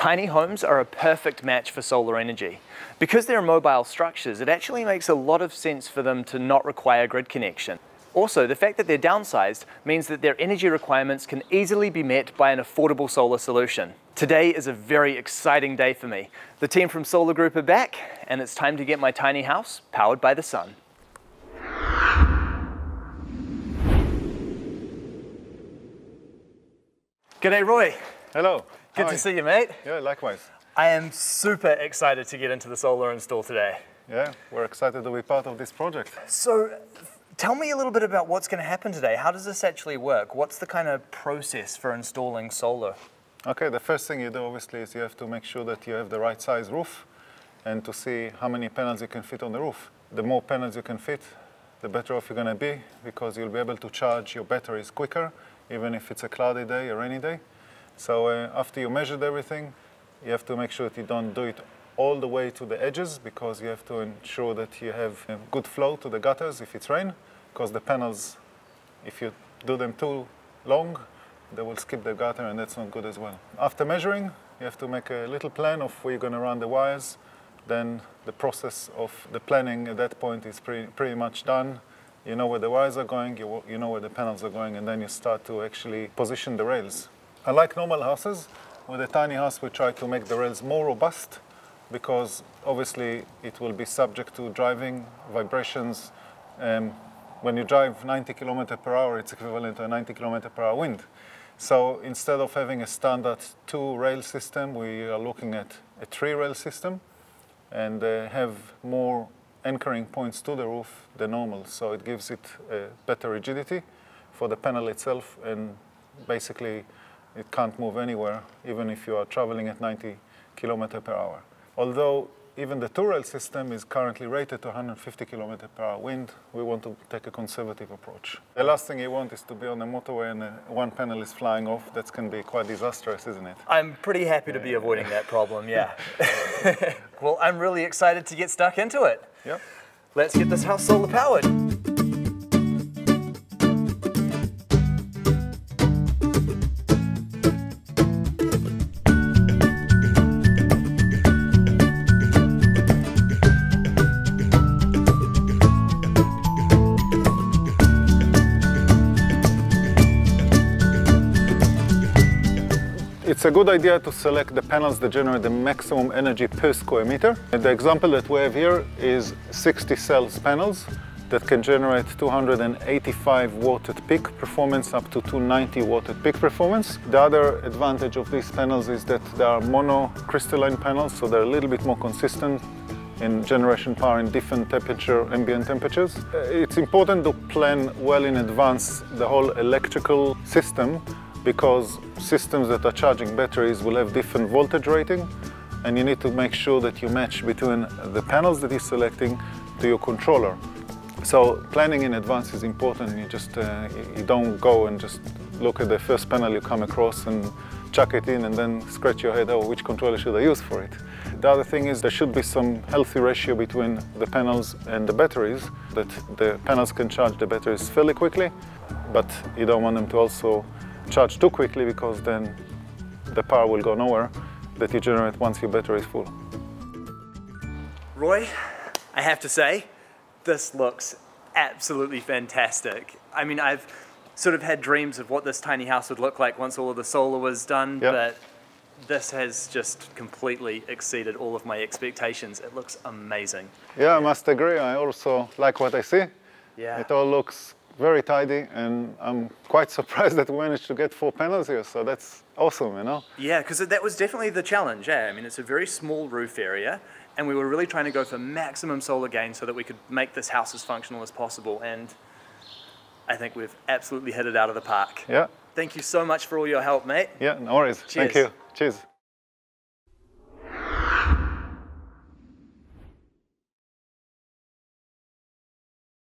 Tiny homes are a perfect match for solar energy. Because they're mobile structures, it actually makes a lot of sense for them to not require grid connection. Also, the fact that they're downsized means that their energy requirements can easily be met by an affordable solar solution. Today is a very exciting day for me. The team from Solar Group are back, and it's time to get my tiny house powered by the sun. G'day, Roy. Hello. Good to see you, mate. Yeah, likewise. I am super excited to get into the solar install today. Yeah, we're excited to be part of this project. So, tell me a little bit about what's going to happen today. How does this actually work? What's the kind of process for installing solar? Okay, the first thing you do obviously is you have to make sure that you have the right size roof and to see how many panels you can fit on the roof. The more panels you can fit, the better off you're going to be, because you'll be able to charge your batteries quicker, even if it's a cloudy day or rainy day. So after you measured everything, you have to make sure that you don't do it all the way to the edges, because you have to ensure that you have a good flow to the gutters if it's rain, because the panels, if you do them too long, they will skip the gutter, and that's not good as well. After measuring, you have to make a little plan of where you're going to run the wires. Then the process of the planning at that point is pretty much done. You know where the wires are going, you know where the panels are going, and then you start to actually position the rails. Unlike normal houses, with a tiny house we try to make the rails more robust, because obviously it will be subject to driving, vibrations. When you drive 90 km/h, it's equivalent to a 90 km/h wind. So instead of having a standard 2-rail system, we are looking at a 3-rail system and have more anchoring points to the roof than normal. So it gives it a better rigidity for the panel itself, and basically it can't move anywhere, even if you are traveling at 90 km/h. Although even the 2-rail system is currently rated to 150 km/h wind, we want to take a conservative approach. The last thing you want is to be on the motorway and one panel is flying off. That can be quite disastrous, isn't it? I'm pretty happy to be avoiding that problem, yeah. Well, I'm really excited to get stuck into it. Yep. Let's get this house solar powered. It's a good idea to select the panels that generate the maximum energy per square meter. The example that we have here is 60 cells panels that can generate 285 watt at peak performance up to 290 watt at peak performance. The other advantage of these panels is that they are monocrystalline panels, so they're a little bit more consistent in generation power in different ambient temperatures. It's important to plan well in advance the whole electrical system, because systems that are charging batteries will have different voltage rating, and you need to make sure that you match between the panels that you're selecting to your controller. So planning in advance is important. You don't go and just look at the first panel you come across and chuck it in and then scratch your head, oh, which controller should I use for it? The other thing is there should be some healthy ratio between the panels and the batteries, that the panels can charge the batteries fairly quickly, but you don't want them to also charge too quickly, because then the power will go nowhere that you generate once your battery is full. Roy, I have to say, this looks absolutely fantastic. I mean, I've sort of had dreams of what this tiny house would look like once all of the solar was done, Yep. but this has just completely exceeded all of my expectations. It looks amazing. Yeah, I must agree. I also like what I see. Yeah. It all looks very tidy, and I'm quite surprised that we managed to get 4 panels here, so that's awesome, you know? Yeah, because that was definitely the challenge, I mean, it's a very small roof area, and we were really trying to go for maximum solar gain so that we could make this house as functional as possible, and I think we've absolutely hit it out of the park. Yeah. Thank you so much for all your help, mate. Yeah, no worries. Cheers. Thank you. Cheers.